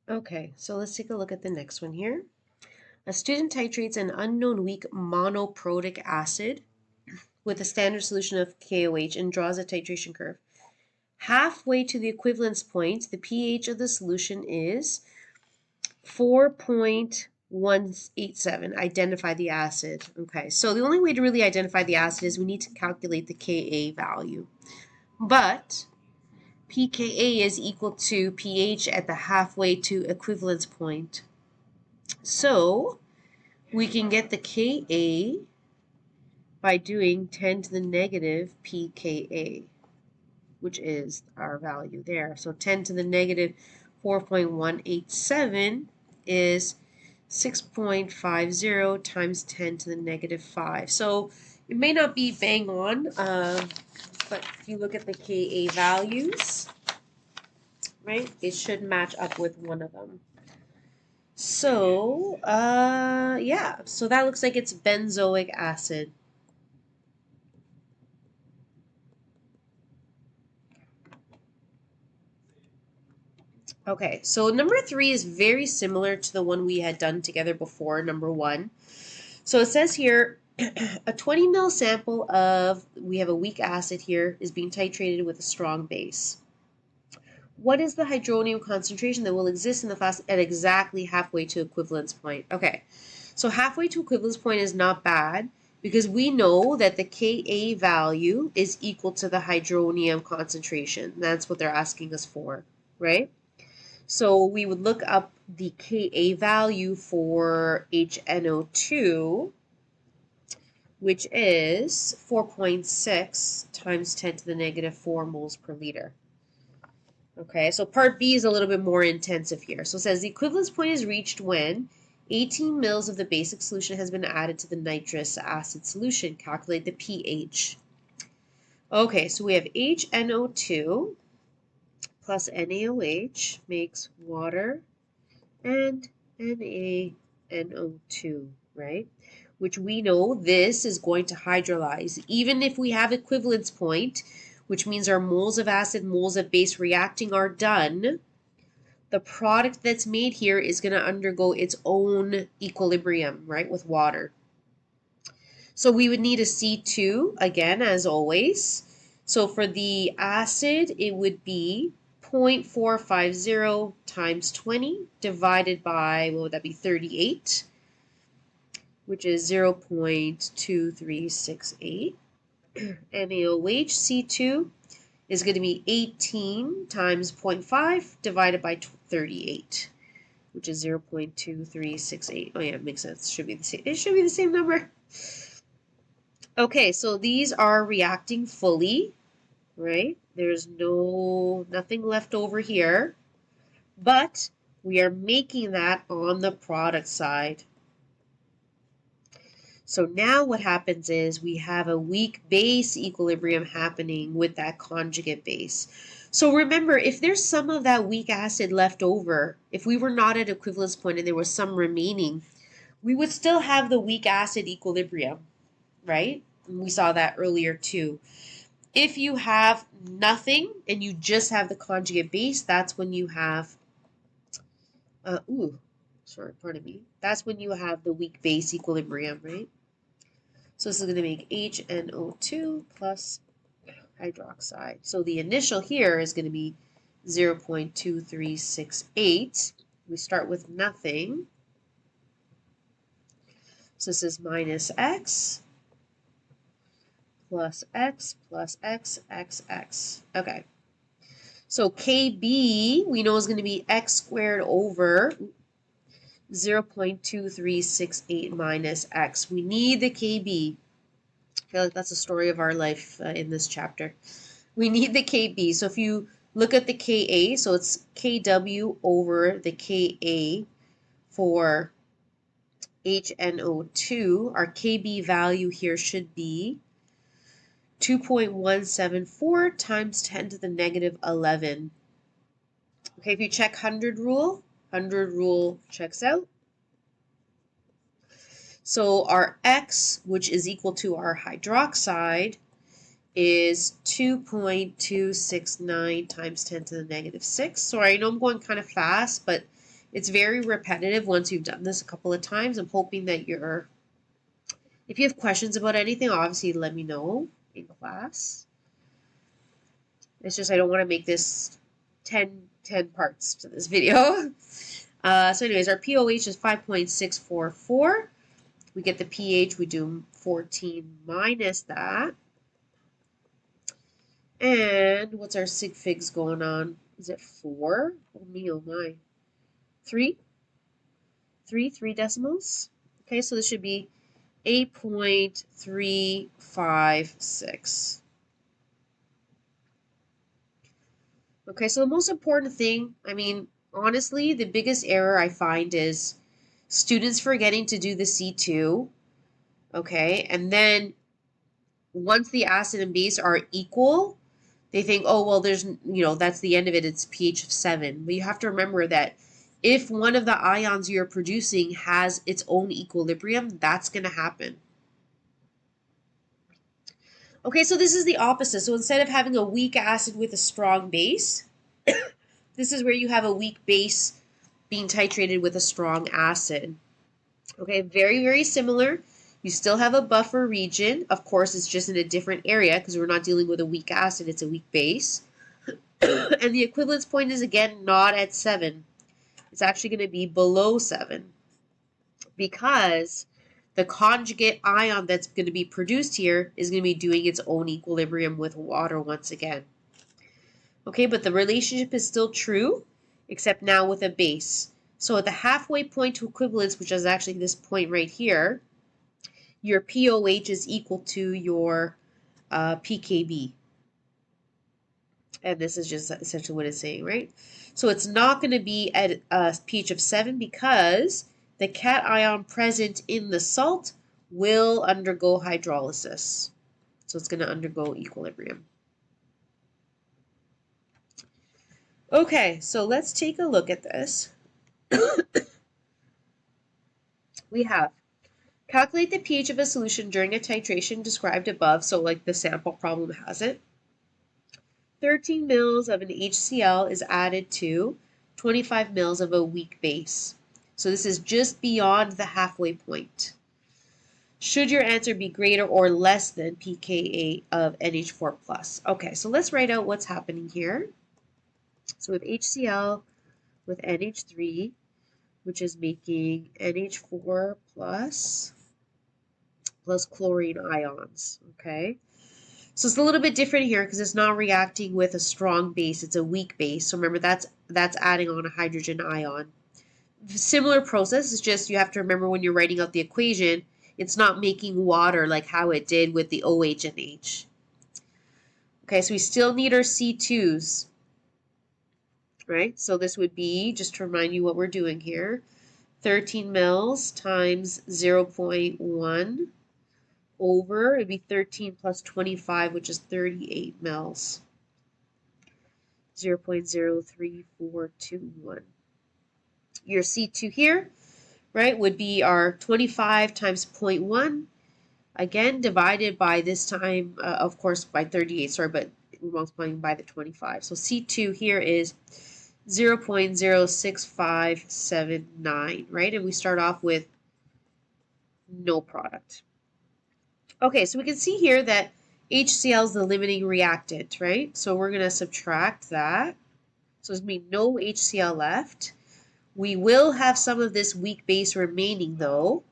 Okay, so let's take a look at the next one here. A student titrates an unknown weak monoprotic acid with a standard solution of KOH and draws a titration curve. Halfway to the equivalence point, the pH of the solution is 4.187. Identify the acid. Okay, so the only way to really identify the acid is we need to calculate the Ka value. But pKa is equal to pH at the halfway to equivalence point. So we can get the Ka by doing 10 to the negative pKa, which is our value there. So 10 to the negative 4.187 is 6.50 times 10 to the negative 5. So it may not be bang on, but if you look at the Ka values, right, it should match up with one of them. So, yeah, so that looks like it's benzoic acid. Okay, so number 3 is very similar to the one we had done together before, number 1. So it says here, a 20 ml sample of, we have a weak acid here, is being titrated with a strong base. What is the hydronium concentration that will exist in the flask at exactly halfway to equivalence point? Okay, so halfway to equivalence point is not bad because we know that the Ka value is equal to the hydronium concentration. That's what they're asking us for, right? So we would look up the Ka value for HNO2, which is 4.6 times 10 to the negative 4 moles per liter. Okay, so part B is a little bit more intensive here. So it says the equivalence point is reached when 18 mils of the basic solution has been added to the nitrous acid solution. Calculate the pH. Okay, so we have HNO2 plus NaOH makes water and NaNO2, right? Which we know this is going to hydrolyze. Even if we have equivalence point, which means our moles of acid, moles of base reacting are done, the product that's made here is going to undergo its own equilibrium, right, with water. So we would need a C2, again, as always. So for the acid, it would be 0.450 times 20 divided by, what would that be, 38, which is 0.2368. NaOH C2 is going to be 18 times 0.5 divided by 38, which is 0.2368. Oh yeah, it makes sense. It should be the same number. Okay, so these are reacting fully, right? There's nothing left over here, but we are making that on the product side. So now what happens is we have a weak base equilibrium happening with that conjugate base. So remember, if there's some of that weak acid left over, if we were not at equivalence point and there was some remaining, we would still have the weak acid equilibrium, right? And we saw that earlier too. If you have nothing and you just have the conjugate base, that's when you have, that's when you have the weak base equilibrium, right? So this is going to make HNO2 plus hydroxide. So the initial here is going to be 0.2368. We start with nothing. So this is minus x plus x plus x, x, x. Okay. So KB, we know is going to be x squared over 0.2368 minus x. We need the KB. I feel like that's the story of our life in this chapter. We need the KB. So if you look at the Ka, so it's Kw over the Ka for HNO2. Our Kb value here should be 2.174 times 10 to the negative 11. Okay, if you check 100 rule checks out. So our X, which is equal to our hydroxide, is 2.269 times 10 to the negative 6. Sorry, I know I'm going kind of fast, but It's very repetitive once you've done this a couple of times. I'm hoping that if you have questions about anything, obviously let me know in class. It's just I don't want to make this 10 parts to this video. So anyways, our POH is 5.644. We get the pH, we do 14 minus that. And what's our sig figs going on? Is it 4? Oh me, oh my. 3? 3 decimals? Okay, so this should be 8.356. Okay, so the most important thing, I mean, honestly, the biggest error I find is students forgetting to do the C2, okay, and then once the acid and base are equal, they think, oh, well, that's the end of it, it's pH of 7. But you have to remember that if one of the ions you're producing has its own equilibrium, that's going to happen. Okay, so this is the opposite. So instead of having a weak acid with a strong base, this is where you have a weak base being titrated with a strong acid. Okay, very, very similar. You still have a buffer region. Of course, it's just in a different area because we're not dealing with a weak acid, it's a weak base. And the equivalence point is, again, not at 7. It's actually going to be below 7 because the conjugate ion that's going to be produced here is going to be doing its own equilibrium with water once again. Okay, but the relationship is still true, except now with a base. So at the halfway point to equivalence, which is actually this point right here, your POH is equal to your pKb. And this is just essentially what it's saying, right? So it's not going to be at a pH of 7 because the cation present in the salt will undergo hydrolysis. So it's going to undergo equilibrium. Okay, so let's take a look at this. We have calculate the pH of a solution during a titration described above, so like the sample problem has it. 13 mils of an HCl is added to 25 mils of a weak base. So this is just beyond the halfway point. Should your answer be greater or less than pKa of NH4 plus? Okay, so let's write out what's happening here. So we have HCl with NH3, which is making NH4 plus chlorine ions, okay? So it's a little bit different here because it's not reacting with a strong base, it's a weak base. So remember that's adding on a hydrogen ion. Similar process, it's just you have to remember when you're writing out the equation, it's not making water like how it did with the OH and H. Okay, so we still need our C2s, right? So this would be, just to remind you what we're doing here, 13 mils times 0.1 over, it'd be 13 plus 25, which is 38 mils. 0.03421. Your C2 here, right, would be our 25 times 0.1, again, divided by this time, of course, by 38, sorry, but we're multiplying by the 25. So C2 here is 0.06579, right? And we start off with no product. Okay, so we can see here that HCl is the limiting reactant, right? So we're going to subtract that. So there's going to be no HCl left. We will have some of this weak base remaining though,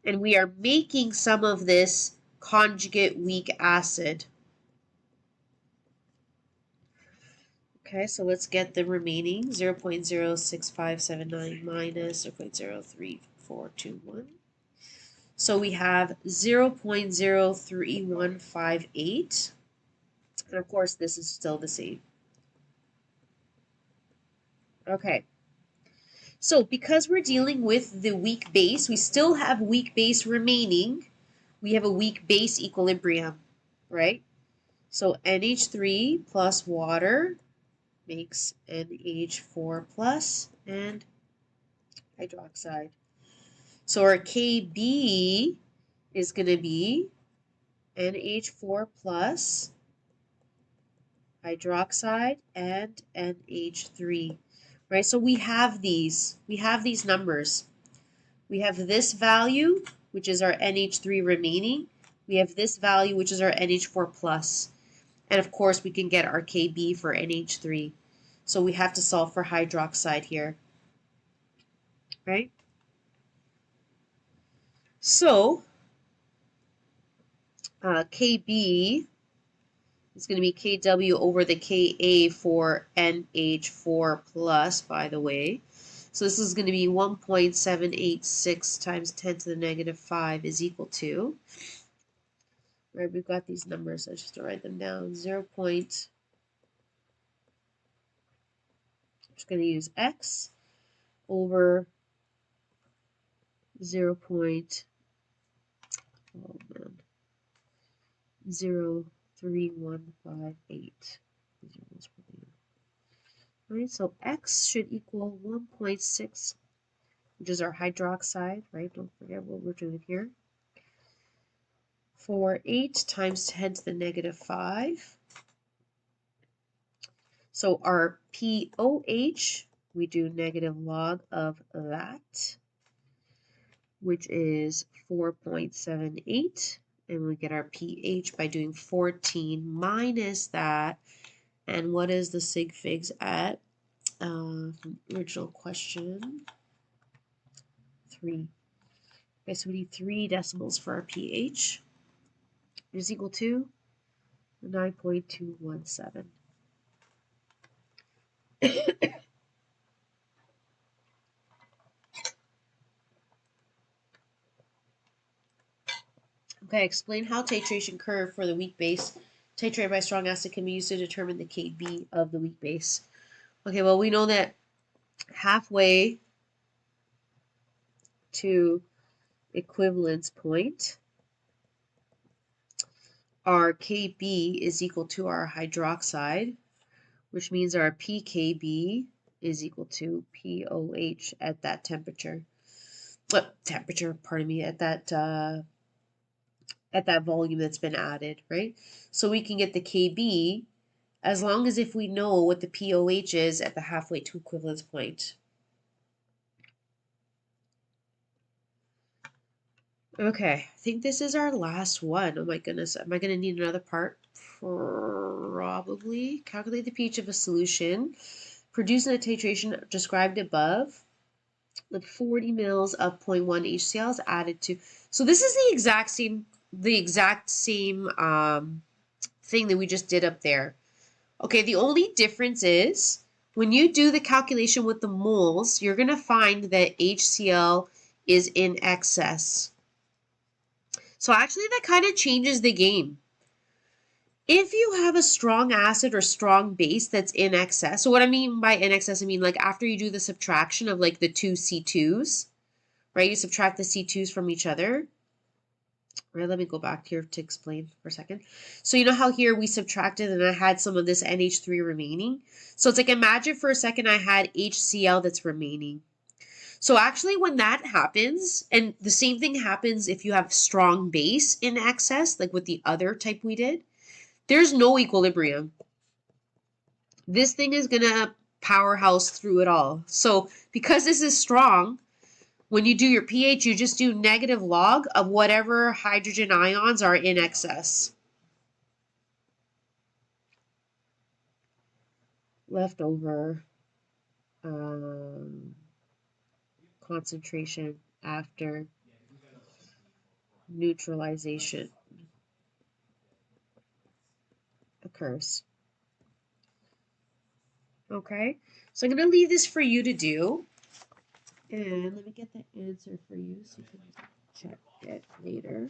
and we are making some of this conjugate weak acid. Okay, so let's get the remaining 0.06579 minus 0.03421. So we have 0.03158, and of course this is still the same. Okay, so because we're dealing with the weak base, we still have weak base remaining. We have a weak base equilibrium, right? So NH3 plus water makes NH4 plus and hydroxide. So our Kb is going to be NH4 plus hydroxide and NH3. right? So we have these numbers. We have this value, which is our NH3 remaining. We have this value, which is our NH4 plus. And of course, we can get our Kb for NH3. So we have to solve for hydroxide here, right? So Kb is going to be Kw over the Ka for NH4 plus, by the way. So this is going to be 1.786 times 10 to the negative 5 is equal to, right, we've got these numbers, I just have to write them down, 0. I'm just going to use x over 0. Oh man, 0.3158. Right, so x should equal 1.6, which is our hydroxide, right? Don't forget what we're doing here. For 8 times 10 to the negative 5. So our POH, we do negative log of that, which is 4.78. And we get our pH by doing 14 minus that. And what is the sig figs at? From the original question, 3. Okay, so we need 3 decimals for our pH, which is equal to 9.217. Okay, explain how titration curve for the weak base titrated by strong acid can be used to determine the Kb of the weak base. Okay, well, we know that halfway to equivalence point, our Kb is equal to our hydroxide, which means our pKb is equal to POH at that temperature. At that volume that's been added, right? So we can get the Kb as long as if we know what the POH is at the halfway to equivalence point. Okay, I think this is our last one. Oh my goodness, am I going to need another part? Probably. Calculate the pH of a solution. Producing a titration described above with 40 mils of 0.1 HCl is added to. So this is the exact same thing that we just did up there. Okay, the only difference is when you do the calculation with the moles, you're going to find that HCl is in excess. So actually that kind of changes the game. If you have a strong acid or strong base that's in excess, so what I mean by in excess, I mean like after you do the subtraction of like the two C2s, right? You subtract the C2s from each other. Right, let me go back here to explain for a second. So you know how here we subtracted and I had some of this NH3 remaining? So it's like imagine for a second I had HCl that's remaining. So actually when that happens, and the same thing happens if you have strong base in excess, like with the other type we did, there's no equilibrium. This thing is going to powerhouse through it all. So because this is strong, when you do your pH, you just do negative log of whatever hydrogen ions are in excess. Leftover concentration after neutralization occurs. Okay, so I'm going to leave this for you to do. And let me get the answer for you so you can check it later.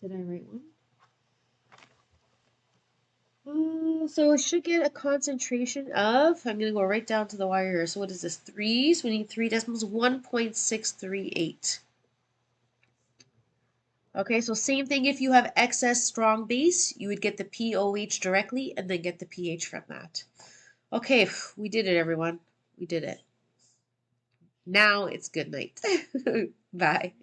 Did I write one? So it should get a concentration of, I'm going to go right down to the wire. So what is this? 3. So we need 3 decimals, 1.638. Okay, so same thing if you have excess strong base, you would get the POH directly and then get the pH from that. Okay, we did it, everyone. We did it. Now it's good night. Bye.